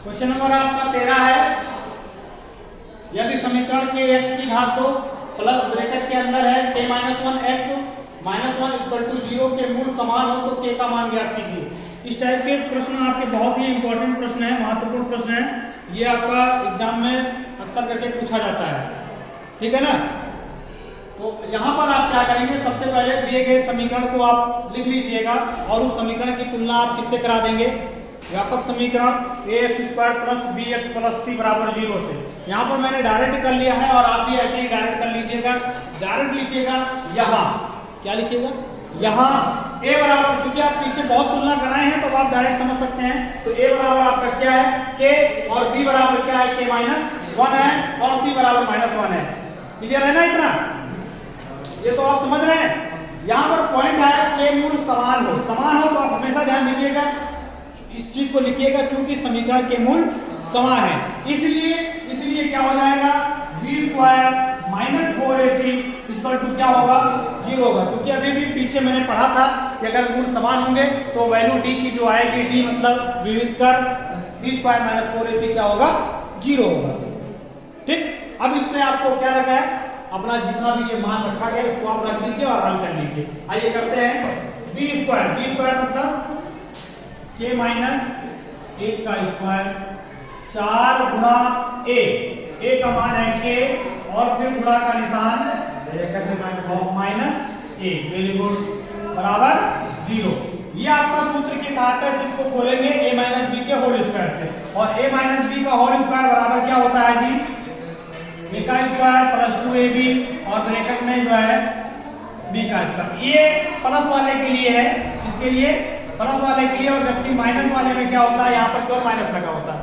Question number आपका 13 है। यदि समीकरण के x की घात 2 प्लस ब्रैकेट के अंदर है k - 1 x -1 = 0 के मूल समान हो तो k का मान ज्ञात कीजिए। इस टाइप के प्रश्न आपके बहुत ही इंपॉर्टेंट प्रश्न है, महत्वपूर्ण प्रश्न है। ये आपका एग्जाम में अक्सर करके पूछा जाता है, ठीक है ना। तो यहाँ पर आप क्या करेंगे, सबसे पहले दिए गए समीकरण को आप लिख लीजिएगा और उस समीकरण की तुलना आप किससे करा देंगे, व्यापक समीकरण ax² + bx + c = 0 से। यहाँ पर मैंने डायरेक्ट कर लिया है और आप भी ऐसे ही डायरेक्ट कर लीजिएगा। डायरेक्ट लिखिएगा यहाँ, क्या लिखिएगा यहाँ a बराबर, क्योंकि आप पीछे बहुत तुलना कराए हैं तो आप डायरेक्ट समझ सकते हैं। तो a बराबर आपका क्या है k और b बराबर क्या है k - 1 है और c बराबर -1 है। क्लियर है ना इतना, ये तो आप समझ रहे हैं। यहाँ पर पॉइंट है k मूल समान हो, समान हो तो आप हमेशा ध्यान दीजिएगा, इस चीज को लिखिएगा चूंकि समीकरण के मूल समान है, इसलिए क्या हो जाएगा b² - 4ac = क्या होगा 0 होगा। क्योंकि अभी भी पीछे मैंने पढ़ा था कि अगर मूल समान होंगे तो वैल्यू d की जो आएगी, d मतलब विविध कर b² - 4ac क्या होगा 0 होगा। ठीक, अब इसमें आपको क्या लगा है, अपना जितना भी ये मान रखा गया उसको आप रख दीजिए और हल कर लीजिए। आइए करते हैं b² मतलब k - 1 का स्क्वायर 4 गुणा a का मान है k और फिर गुणा का निशान -a, वेरी गुड, बराबर 0। ये आपका सूत्र की सहायता से इसको खोलेंगे a - b के होल स्क्वायर से, और a - b का होल स्क्वायर बराबर क्या होता है जी a का स्क्वायर + 2ab और ब्रैकेट में जो है b का स्क्वायर। ये प्लस वाले के लिए है, इसके लिए प्लस वाले के लिए, और जबकि माइनस वाले में क्या होता है, यहाँ पर केवल माइनस लगा होता है।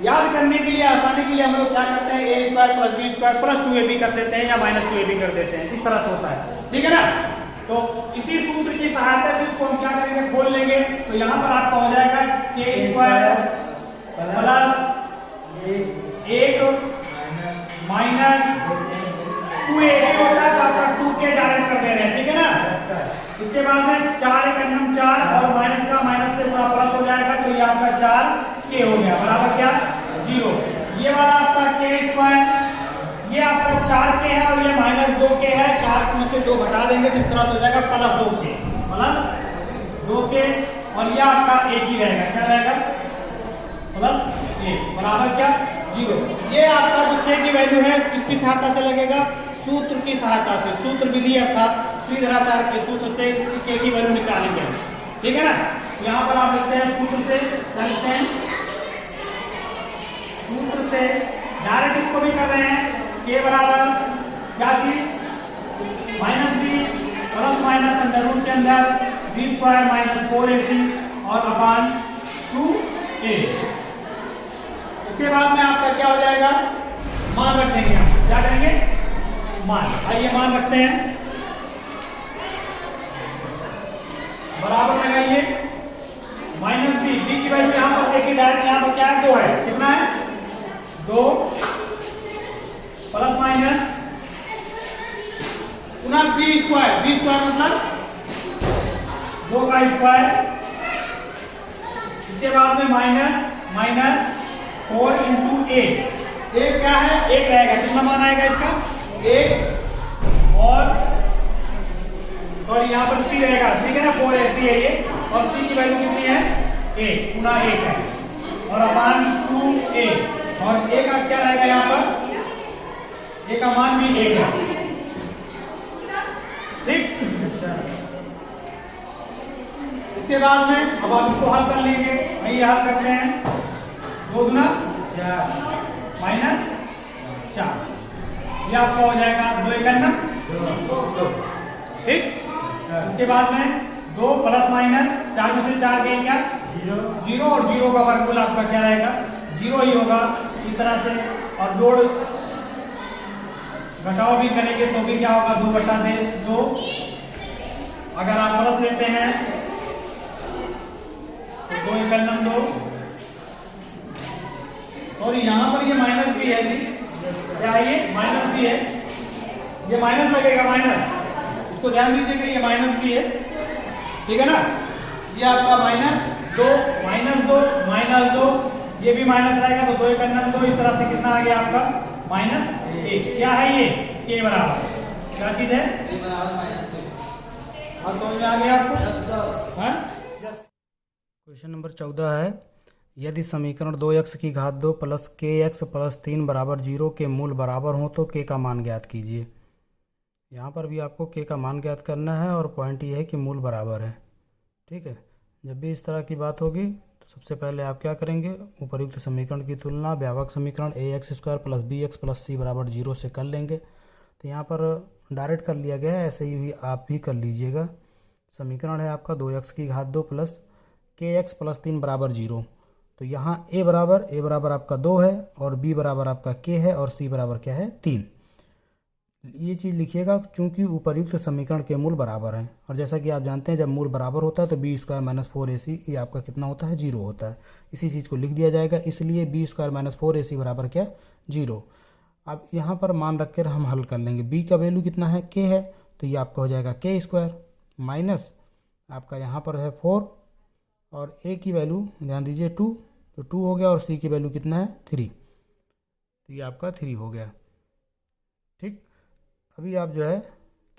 याद करने के लिए, आसानी के लिए हम लोग क्या करते हैं a² + b² + 2ab कर देते हैं या -2ab कर देते हैं, इस तरह से होता है, ठीक है ना। तो इसी सूत्र की सहायता से इसको हम क्या करेंगे, खोल लेंगे। तो यहाँ पर आपका हो जाएगा k² + 1 - 2ab होता है, तो आपका 2k डायरेक्ट कर दे रहे हैं, ठीक है ना। इसके बाद में 4 × 4 और माइनस का माइनस से पूरा प्लस हो जाएगा, तो ये आपका 4k हो गया, बराबर क्या 0। ये वाला आपका k², ये आपका 4k है और ये -2k है, 4 में से 2 घटा देंगे तो इस तरह से हो जाएगा +2k और ये आपका एक ही रहेगा, क्या रहेगा +1 बराबर क्या 0। ये आपका जो k की वैल्यू है किसकी सहायता से लगेगा, सूत्र की सहायता से, सूत्र विधि अर्थात श्रीधराचार्य के सूत्र से k की वैल्यू निकालेंगे, ठीक है ना। यहाँ पर आप लिखते हैं सूत्र से, क्या लिखते हैं सूत्र से, डायरेक्ट इसको भी कर रहे हैं k बराबर क्या चीज -b ± √ के अंदर b² - 4ac और अपान 2a। इसके बाद में आपका क्या हो जाएगा, मान रख देंगे, हम क्या करेंगे मान, आइए मान रखते हैं, बराबर लगाइए -b की वैल्यू यहाँ पर देखिए डायरेक्ट, यहाँ पर क्या है 2 है, कितना है 2 प्लस माइनस पुनः b² मतलब 2 का स्क्वायर, इसके बाद में माइनस 4 × a, एक क्या है 1 रहेगा, कितना मान आएगा इसका 1 और सॉरी यहाँ पर c रहेगा, ठीक है ना 4ac है ये, और c की वैल्यू कितनी है 1 गुना 1 है और अपान 2a, और a का क्या रहेगा यहाँ पर a का मान भी 1 है, ठीक। इसके बाद में अब आप इसको हल कर लेंगे, आइए हल करते हैं, 2 गुना 4 -4, ये आपका हो जाएगा 2 × 2, ठीक। इसके बाद में 2 प्लस माइनस 4 में से 4 गए क्या 0 और 0 का वर्गमूल आपका क्या रहेगा 0 ही होगा, इस तरह से। और जोड़ घटाव भी करेंगे तो भी क्या होगा 2/2। अगर आप प्लस लेते हैं तो 2 × 2, और यहाँ पर ये माइनस भी है जी, क्या है ये माइनस भी है, ये माइनस लगेगा, माइनस, इसको ध्यान दीजिएगा, ये माइनस भी है, ठीक है ना। ये आपका -2 -2 -2 ये भी माइनस रहेगा तो 2 एक अंदर 2, इस तरह से कितना आ गया आपका -1। क्या है ये के बराबर क्या चीज है और समझ में आ गया आपको। हाँ क्वेश्चन नंबर 14 है यदि समीकरण 2x की घात 2 प्लस kx प्लस 3 बराबर 0 के मूल बराबर हो तो k का मान ज्ञात कीजिए। यहाँ पर भी आपको k का मान ज्ञात करना है और पॉइंट ये है कि मूल बराबर है। ठीक है, जब भी इस तरह की बात होगी तो सबसे पहले आप क्या करेंगे, उपर्युक्त समीकरण की तुलना व्यापक समीकरण ax² plus bx plus c बराबर 0 से कर लेंगे। तो यहाँ पर डायरेक्ट कर लिया गया है, ऐसे ही आप भी कर लीजिएगा। समीकरण है आपका 2x की घात 2 प्लस kx प्लस 3 बराबर 0। तो यहाँ a बराबर आपका 2 है और b बराबर आपका k है और c बराबर क्या है 3। ये चीज़ लिखिएगा क्योंकि उपर्युक्त समीकरण के मूल बराबर हैं और जैसा कि आप जानते हैं जब मूल बराबर होता है तो b² - 4ac ये आपका कितना होता है 0 होता है। इसी चीज़ को लिख दिया जाएगा, इसलिए b² - 4ac बराबर क्या 0। अब यहाँ पर मान रख कर हम हल कर लेंगे। b का वैल्यू कितना है k है तो ये आपका हो जाएगा k² माइनस आपका यहाँ पर है 4 और a की वैल्यू ध्यान दीजिए 2 तो 2 हो गया और c की वैल्यू कितना है 3 तो ये आपका 3 हो गया। ठीक, अभी आप जो है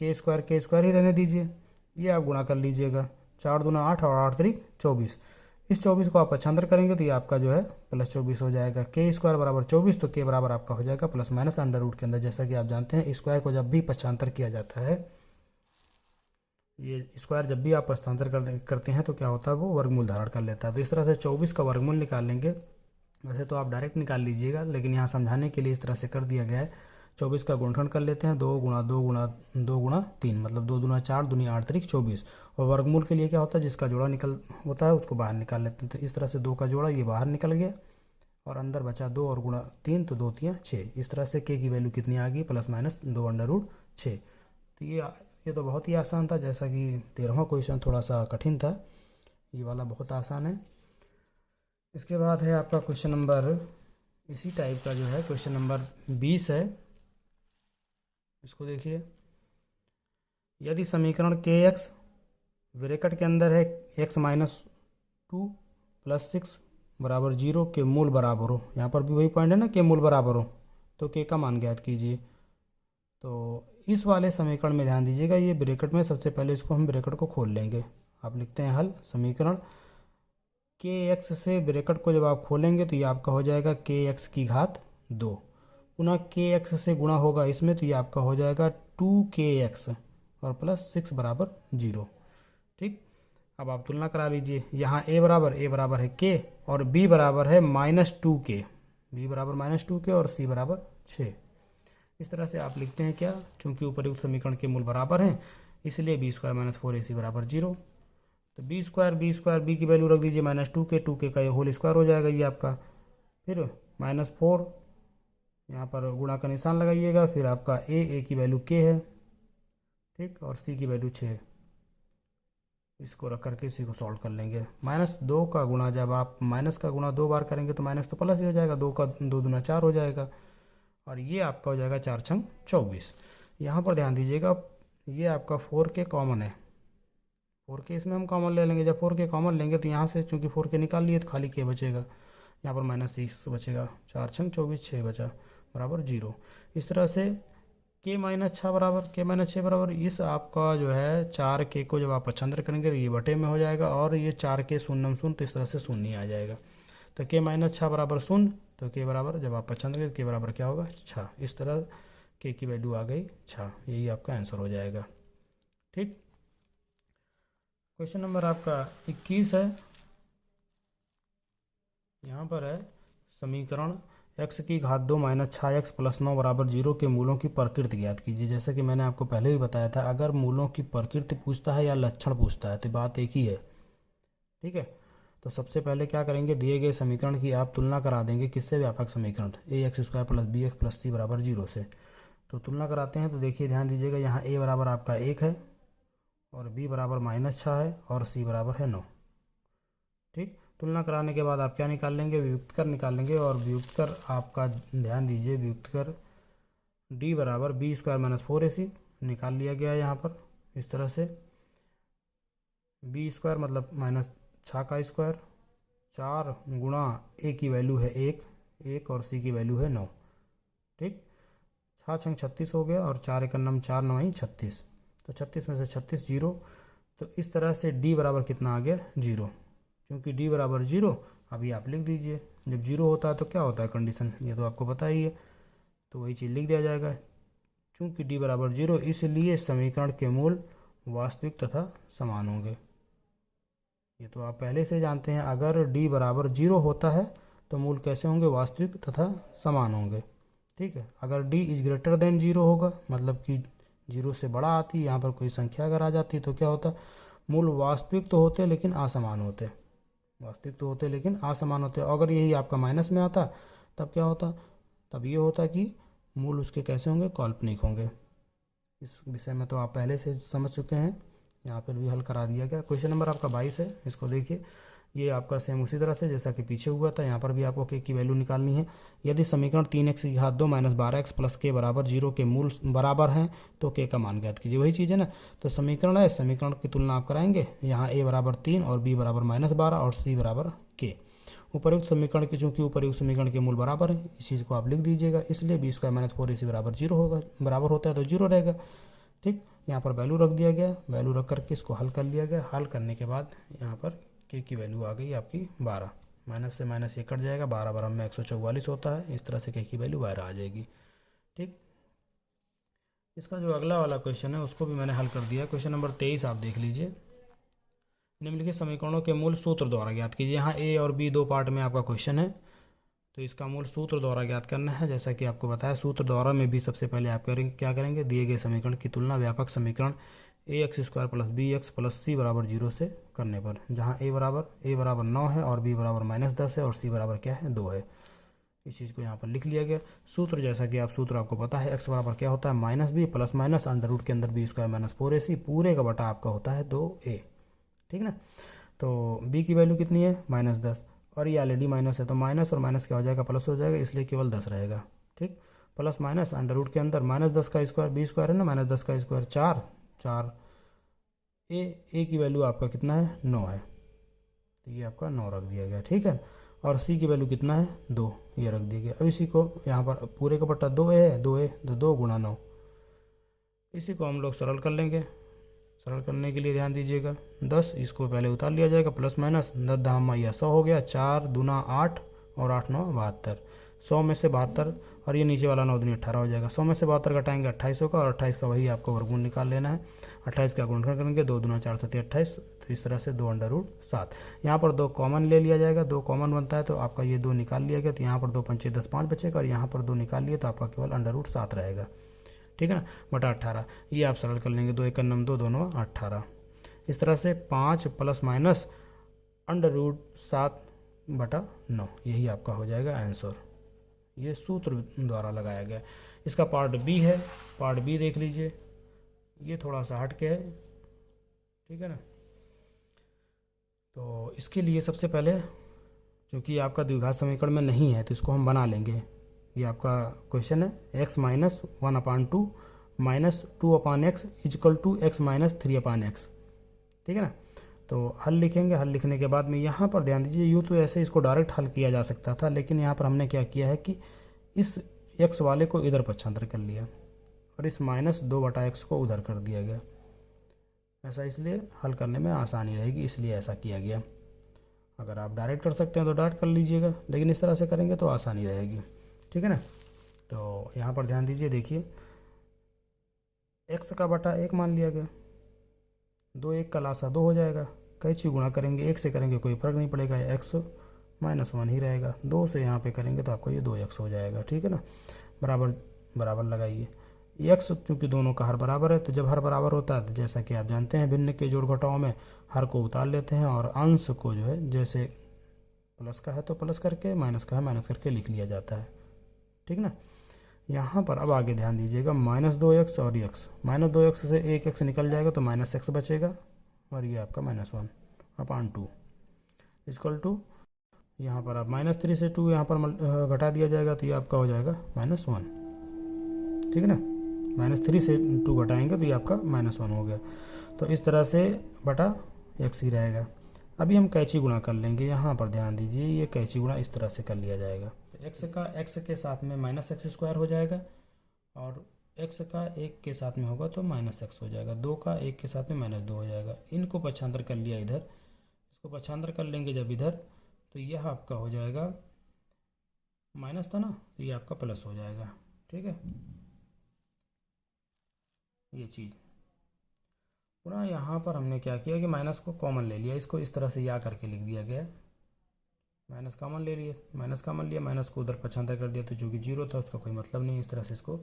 k² ही रहने दीजिए, ये आप गुणा कर लीजिएगा 4 दूना 8 और 8 3 24। इस 24 को आप पक्षांतर करेंगे तो ये आपका जो है प्लस 24 हो जाएगा। k² बराबर 24 तो k बराबर आपका हो जाएगा प्लस माइनस अंडर रूट के अंदर। जैसा कि आप जानते हैं स्क्वायर को जब भी पक्षांतर किया जाता है, ये स्क्वायर जब भी आप पक्षांतर करते हैं तो क्या होता है वो वर्गमूल धारण कर लेता है। तो इस तरह से 24 का वर्गमूल निकाल लेंगे। वैसे तो आप डायरेक्ट निकाल लीजिएगा लेकिन यहाँ समझाने के लिए इस तरह से कर दिया गया है। 24 का गुणनखंड कर लेते हैं 2 गुणा 2 गुणा 2 गुणा 3 मतलब 2 दूना 4 दूनी 8 3 24। और वर्गमूल के लिए क्या होता है जिसका जोड़ा निकल होता है उसको बाहर निकाल लेते हैं। तो इस तरह से 2 का जोड़ा ये बाहर निकल गया और अंदर बचा 2 और गुणा 3 तो 2 3 6। इस तरह से k की वैल्यू कितनी आ गई प्लस माइनस 2 अंडर रूट 6। तो ये तो बहुत ही आसान था, जैसा कि 13वां क्वेश्चन थोड़ा सा कठिन था, ये वाला बहुत आसान है। इसके बाद है आपका क्वेश्चन नंबर इसी टाइप का जो है क्वेश्चन नंबर 20 है। इसको देखिए, यदि समीकरण kx ब्रैकेट के अंदर है x - 2 प्लस 6 बराबर 0 के मूल बराबर हो, यहाँ पर भी वही पॉइंट है ना कि मूल बराबर हो तो k का मान ज्ञात कीजिए। तो इस वाले समीकरण में ध्यान दीजिएगा, ये ब्रैकेट में सबसे पहले इसको हम ब्रैकेट को खोल लेंगे। आप लिखते हैं हल समीकरण kx से ब्रैकेट को जब आप खोलेंगे तो ये आपका हो जाएगा kx की घात 2 पुनः kx से गुणा होगा इसमें तो ये आपका हो जाएगा 2kx और प्लस 6 बराबर 0। ठीक, अब आप तुलना करा लीजिए। यहाँ a बराबर है k और b बराबर है -2k, b बराबर -2k और c बराबर 6। इस तरह से आप लिखते हैं क्या, चूंकि उपर्युक्त समीकरण के मूल बराबर हैं इसलिए b² - 4ac बराबर 0। तो b² की वैल्यू रख दीजिए -2k, 2k का ये होल स्क्वायर हो जाएगा ये आपका, फिर -4 यहाँ पर गुणा का निशान लगाइएगा, फिर आपका a की वैल्यू k है ठीक और c की वैल्यू 6। इसको रख करके इसी को सॉल्व कर लेंगे। -2 का गुणा जब आप माइनस का गुणा 2 बार करेंगे तो माइनस तो प्लस ही हो जाएगा, 2 का 2 दूना 4 हो जाएगा और ये आपका हो जाएगा 4 छंग 24। यहाँ पर ध्यान दीजिएगा ये आपका 4k कॉमन है, 4k इसमें हम कॉमन ले लेंगे। जब 4k कॉमन लेंगे तो यहाँ से चूंकि 4k निकाल लिए तो खाली k बचेगा, यहाँ पर -6 बचेगा, 4 छंग 24 6 बचा बराबर 0। इस तरह से k - 6 बराबर इस आपका जो है 4k को जब आप पक्षांतर करेंगे तो ये बटे में हो जाएगा और ये 4k शून्य शून्य तो इस तरह से शून्य आ जाएगा। तो k - 6 बराबर 0 तो k बराबर जब आप पक्षांतर करेंगे k बराबर क्या होगा 6। इस तरह k की वैल्यू आ गई 6, यही आपका आंसर हो जाएगा। ठीक, क्वेश्चन नंबर आपका 21 है। यहाँ पर है समीकरण x की घात 2 - 6x प्लस 9 बराबर 0 के मूलों की प्रकृति ज्ञात कीजिए। जैसा कि मैंने आपको पहले भी बताया था, अगर मूलों की प्रकृति पूछता है या लक्षण पूछता है तो बात एक ही है। ठीक है, तो सबसे पहले क्या करेंगे, दिए गए समीकरण की आप तुलना करा देंगे किससे, व्यापक समीकरण ax² plus bx plus c बराबर 0 से। तो तुलना कराते हैं तो देखिए ध्यान दीजिएगा, यहाँ a बराबर आपका 1 है और b बराबर -6 है और c बराबर है 9। ठीक, तुलना कराने के बाद आप क्या निकाल लेंगे, व्युत्कर निकाल लेंगे और व्युत्कर आपका ध्यान दीजिए व्युत्कर d बराबर b² - 4ac निकाल लिया गया है यहाँ पर। इस तरह से b² मतलब -6 का स्क्वायर 4 गुणा ए की वैल्यू है 1 और सी की वैल्यू है 9। ठीक, 6 छंग 36 हो गया और 4 एक नम 4 9 36, तो 36 में से 36 जीरो। तो इस तरह से डी बराबर कितना आ गया 0। क्योंकि डी बराबर 0 अभी आप लिख दीजिए, जब 0 होता है तो क्या होता है कंडीशन, ये तो आपको पता ही है, तो वही चीज़ लिख दिया जाएगा। चूँकि डी बराबर 0 इसलिए समीकरण के मूल वास्तविक तथा समान होंगे। ये तो आप पहले से जानते हैं, अगर डी बराबर 0 होता है तो मूल कैसे होंगे, वास्तविक तथा समान होंगे। ठीक है, अगर डी इज ग्रेटर देन 0 होगा, मतलब कि 0 से बड़ा आती है, यहाँ पर कोई संख्या अगर आ जाती तो क्या होता, मूल वास्तविक तो होते लेकिन असमान होते, वास्तविक तो होते लेकिन असमान होते। अगर यही आपका माइनस में आता तब क्या होता, तब ये होता कि मूल उसके कैसे होंगे, काल्पनिक होंगे। इस विषय में तो आप पहले से समझ चुके हैं, यहाँ पर भी हल करा दिया गया। क्वेश्चन नंबर आपका 22 है, इसको देखिए। ये आपका सेम उसी तरह से जैसा कि पीछे हुआ था, यहाँ पर भी आपको के की वैल्यू निकालनी है। यदि समीकरण 3x की घात 2 माइनस 12x प्लस के बराबर 0 के मूल बराबर हैं तो के का मान ज्ञात कीजिए। वही चीज़ है ना, तो समीकरण है, समीकरण की तुलना आप कराएंगे। यहाँ a बराबर 3 और b बराबर -12 और c बराबर k। उपयुक्त समीकरण के, चूँकि उपयुक्त समीकरण के मूल बराबर है, इस चीज़ को आप लिख दीजिएगा। इसलिए b² - 4ac बराबर 0 होगा, बराबर होता है तो 0 रहेगा। ठीक, यहाँ पर वैल्यू रख दिया गया, वैल्यू रख करके इसको हल कर लिया गया। हल करने के बाद यहाँ पर के की वैल्यू आ गई आपकी 12, माइनस से माइनस ये कट जाएगा, 12 बारह में 144 होता है। इस तरह से के की वैल्यू 12 आ जाएगी। ठीक, इसका जो अगला वाला क्वेश्चन है उसको भी मैंने हल कर दिया। क्वेश्चन नंबर 23 आप देख लीजिए। निम्नलिखित समीकरणों के मूल सूत्र द्वारा ज्ञात कीजिए। यहाँ ए और बी दो पार्ट में आपका क्वेश्चन है, तो इसका मूल सूत्र द्वारा ज्ञात करना है। जैसा कि आपको बताया, सूत्र द्वारा में भी सबसे पहले आप क्या करेंगे, दिए गए समीकरण की तुलना व्यापक समीकरण ax² + bx + c बराबर 0 से करने पर, जहाँ a बराबर 9 है और b बराबर -10 है और c बराबर क्या है 2 है। इस चीज़ को यहाँ पर लिख लिया गया। सूत्र जैसा कि सूत्र आपको पता है, x बराबर क्या होता है -b plus minus under root के अंदर b² - 4ac पूरे का बटा आपका होता है 2a। ठीक ना, तो b की वैल्यू कितनी है -10 और ये ऑलरेडी माइनस है, तो माइनस और माइनस क्या हो जाएगा, प्लस हो जाएगा, इसलिए केवल 10 रहेगा। ठीक, प्लस माइनस अंडर रूट के अंदर -10 का स्क्वायर, b² है ना, -10 का स्क्वायर 4 ए की वैल्यू आपका कितना है 9 है, तो ये आपका 9 रख दिया गया। ठीक है, और सी की वैल्यू कितना है 2, ये रख दिया गया। अब इसी को यहाँ पर पूरे का बट्टा 2a है, 2a तो 2 गुणा 9, इसी को हम लोग सरल कर लेंगे। सरल करने के लिए ध्यान दीजिएगा, 10 इसको पहले उतार लिया जाएगा, प्लस माइनस 10 धामा या 100 हो गया, 4 दूना 8 और 8 9 72, 100 में से 72 और ये नीचे वाला 9 दूनी 18 हो जाएगा। 100 में से 72 घटाएंगे 28 होगा और 28 का वही आपको वर्गमूल निकाल लेना है। 28 का गुणनखंड करेंगे, 2 दूना 4 7 28, तो इस तरह से 2√7। यहाँ पर 2 कॉमन ले लिया जाएगा, 2 कॉमन बनता है तो आपका ये 2 निकाल लिया गया, तो यहाँ पर 2 पंचे 10 5 बचेगा और यहाँ पर 2 निकाल लिए तो आपका केवल √7 रहेगा। ठीक है ना, बटा 18, ये आप सरल कर लेंगे, 2 1 9 2 दोनों 18। इस तरह से 5 प्लस माइनस √7 बटा 9, यही आपका हो जाएगा आंसर। ये सूत्र द्वारा लगाया गया। इसका पार्ट बी है, पार्ट बी देख लीजिए, ये थोड़ा सा हट के है। ठीक है ना, तो इसके लिए सबसे पहले, क्योंकि आपका द्विघात समीकरण में नहीं है तो इसको हम बना लेंगे। ये आपका क्वेश्चन है, x - 1/2 - 2/x = x - 3/x। ठीक है ना, तो हल लिखेंगे। हल लिखने के बाद में यहाँ पर ध्यान दीजिए, यूँ तो ऐसे इसको डायरेक्ट हल किया जा सकता था, लेकिन यहाँ पर हमने क्या किया है कि इस x वाले को इधर पक्षांतर कर लिया और इस -2/x को उधर कर दिया गया। ऐसा इसलिए हल करने में आसानी रहेगी, इसलिए ऐसा किया गया। अगर आप डायरेक्ट कर सकते हैं तो डायरेक्ट कर लीजिएगा, लेकिन इस तरह से करेंगे तो आसानी रहेगी। ठीक है ना, तो यहाँ पर ध्यान दीजिए, देखिए x का बटा 1 मान लिया गया, 2 1 का लासा 2 हो जाएगा, कैंची गुणा करेंगे 1 से करेंगे कोई फर्क नहीं पड़ेगा, x - 1 ही रहेगा, 2 से यहाँ पे करेंगे तो आपको ये 2x हो जाएगा। ठीक है ना, बराबर बराबर लगाइए। x चूँकि दोनों का हर बराबर है, तो जब हर बराबर होता है तो जैसा कि आप जानते हैं भिन्न के जोड़ घटाव में हर को उतार लेते हैं और अंश को जो है, जैसे प्लस का है तो प्लस करके, माइनस का है माइनस करके लिख लिया जाता है। ठीक ना, यहाँ पर अब आगे ध्यान दीजिएगा, -2x और x, -2x से 1x निकल जाएगा तो -x बचेगा और ये आपका -1/2 = यहाँ पर आप -3 से 2 यहाँ पर घटा दिया जाएगा तो ये आपका हो जाएगा -1। ठीक है ना, -3 से 2 घटाएंगे तो ये आपका -1 हो गया। तो इस तरह से बटा x ही रहेगा। अभी हम कैची गुणा कर लेंगे, यहाँ पर ध्यान दीजिए, ये कैची गुणा इस तरह से कर लिया जाएगा। तो x का x के साथ में माइनस एक्स स्क्वायर हो जाएगा, और x का 1 के साथ में होगा तो माइनस एक्स हो जाएगा, 2 का 1 के साथ में -2 हो जाएगा। इनको पक्षांतर कर लिया इधर, इसको पक्षांतर कर लेंगे जब इधर, तो यह आपका हो जाएगा, माइनस था ना, तो ये आपका प्लस हो जाएगा। ठीक है, ये चीज़ पुनः यहाँ पर हमने क्या किया कि माइनस को कॉमन ले लिया, इसको इस तरह से या करके लिख दिया गया, माइनस कॉमन ले लिए, माइनस कॉमन लिया, माइनस को उधर पक्षांतर कर दिया, तो जो कि 0 था उसका कोई मतलब नहीं, इस तरह से इसको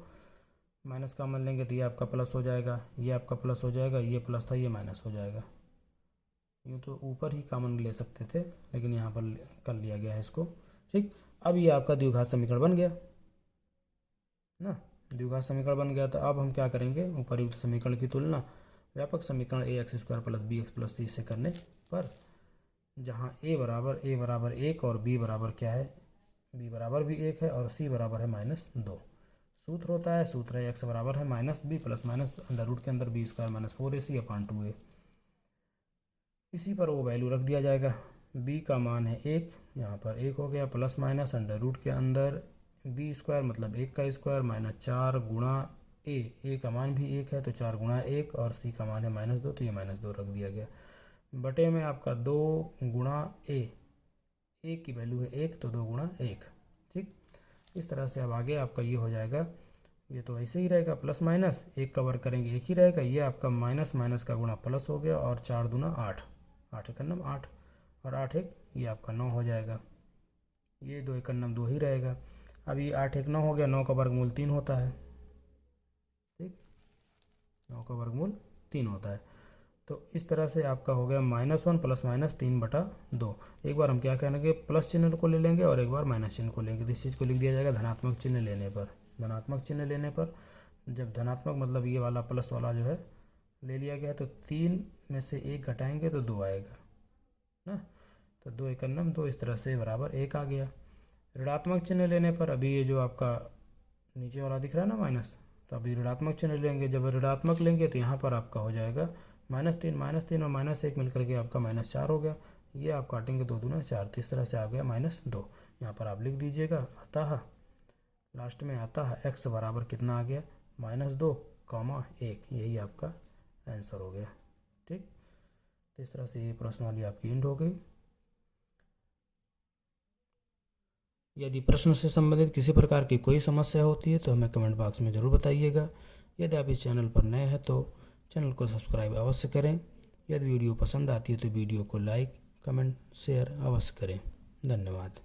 माइनस कॉमन लेंगे तो ये आपका प्लस हो जाएगा, ये आपका प्लस हो जाएगा, ये प्लस था ये माइनस हो जाएगा। यूँ तो ऊपर ही कॉमन ले सकते थे, लेकिन यहाँ पर कर लिया गया है इसको। ठीक, अब ये आपका द्विघात समीकरण बन गया ना, द्विघात समीकरण बन गया। तो अब हम क्या करेंगे, उपरयुक्त समीकरण की तुलना व्यापक समीकरण ax² + bx + c से करने पर, जहाँ a बराबर 1 और b बराबर क्या है, b बराबर भी 1 है और c बराबर है -2। सूत्र होता है, सूत्र है x बराबर है -b + अंडर रूट के अंदर b² - 4ac/2a। इसी पर वो वैल्यू रख दिया जाएगा, b का मान है 1, यहाँ पर 1 हो गया, प्लस माइनस अंडर रूट के अंदर b² मतलब 1 का स्क्वायर -4 गुणा a का मान भी 1 है तो 4 गुणा 1, और c का मान है -2 तो ये -2 रख दिया गया, बटे में आपका 2 गुणा a की वैल्यू है 1 तो 2 गुणा 1। ठीक, इस तरह से अब आगे आपका ये हो जाएगा, ये तो ऐसे ही रहेगा, प्लस माइनस 1 का वर्ग करेंगे 1 ही रहेगा, ये आपका माइनस माइनस का गुणा प्लस हो गया, और 4 दूना 8, 8 एक 8 और 8 एक ये आपका 9 हो जाएगा, ये 2 एक 2 ही रहेगा। अब ये 8 एक 9 हो गया, 9 का वर्गमूल 3 होता है। ठीक, 9 का वर्गमूल 3 होता है। तो इस तरह से आपका हो गया -1 + -3/2। एक बार हम क्या करेंगे, प्लस चिन्ह को ले लेंगे और एक बार माइनस चिन्ह को लेंगे, तो इस चीज़ को लिख दिया जाएगा धनात्मक चिन्ह लेने पर। धनात्मक चिन्ह लेने पर, जब धनात्मक मतलब ये वाला प्लस वाला जो है ले लिया गया, तो 3 में से 1 घटाएंगे तो 2 आएगा ना, तो 2 एक 2, इस तरह से बराबर 1 आ गया। ऋणात्मक चिन्ह लेने पर, अभी ये जो आपका नीचे वाला दिख रहा है ना माइनस, तो अभी ऋणात्मक चिन्ह लेंगे, जब ऋणात्मक लेंगे तो यहाँ पर आपका हो जाएगा -3 और -1 मिलकर के आपका -4 हो गया, ये आप काटेंगे 2 दूना 4, तो इस तरह से आ गया -2। यहाँ पर आप लिख दीजिएगा, अतः लास्ट में अतः x बराबर कितना आ गया, -2, 1, यही आपका आंसर हो गया। ठीक, तो इस तरह से ये प्रश्न वाली आपकी एंड हो गई। यदि प्रश्न से संबंधित किसी प्रकार की कोई समस्या होती है तो हमें कमेंट बॉक्स में ज़रूर बताइएगा। यदि आप इस चैनल पर नए हैं तो चैनल को सब्सक्राइब अवश्य करें। यदि वीडियो पसंद आती है तो वीडियो को लाइक, कमेंट, शेयर अवश्य करें। धन्यवाद।